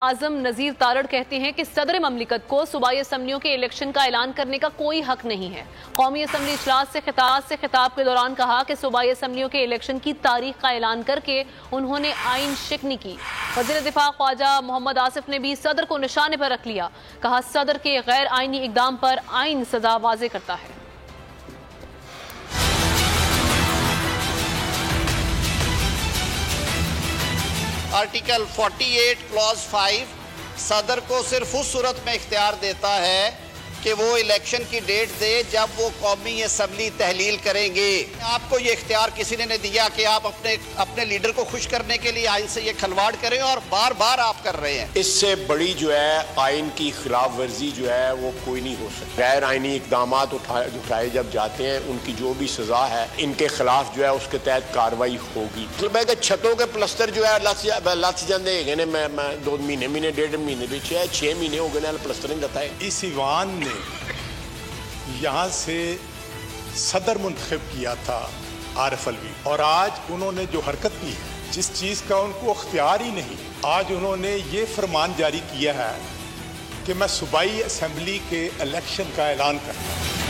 आजम नजीर तारड़ कहते हैं कि सदर ममलिकत को सूबाई असम्बलियों के इलेक्शन का ऐलान करने का कोई हक नहीं है। कौमी असम्बली इजलास से खिताब के दौरान कहा कि सूबाई असम्बलियों के इलेक्शन की तारीख का ऐलान करके उन्होंने आइन शिकनी की। वज़ीर दिफा ख्वाजा मोहम्मद आसिफ ने भी सदर को निशाने पर रख लिया। कहा, सदर के गैर आइनी इकदाम पर आइन सजा वाज़े करता है। आर्टिकल 48 क्लॉज 5 सदर को सिर्फ उस सूरत में इख्तियार देता है कि वो इलेक्शन की डेट दे जब वो कौमी असम्बली तहलील करेंगे। आपको ये इख्तियार किसी ने नहीं दिया कि आप अपने लीडर को खुश करने के लिए आइन से ये खिलवाड़ करें, और बार बार आप कर रहे हैं। इससे बड़ी जो है आइन की खिलाफ वर्जी जो है वो कोई नहीं हो सकती। गैर आइनी इकदाम उठाए जब जाते हैं उनकी जो भी सजा है इनके खिलाफ जो है उसके तहत कार्रवाई होगी। तो छतों के प्लस्तर जो है लस जाते है, मैं 2 महीने 1.5 महीने भी 6 महीने हो गए प्लस्तर नहीं रहता है। इस ईवान ने यहाँ से सदर मुंतखब किया था आरिफ अलवी, और आज उन्होंने जो हरकत की है, जिस चीज़ का उनको अख्तियार ही नहीं, आज उन्होंने ये फरमान जारी किया है कि मैं सूबाई असम्बली के इलेक्शन का ऐलान करता हूँ।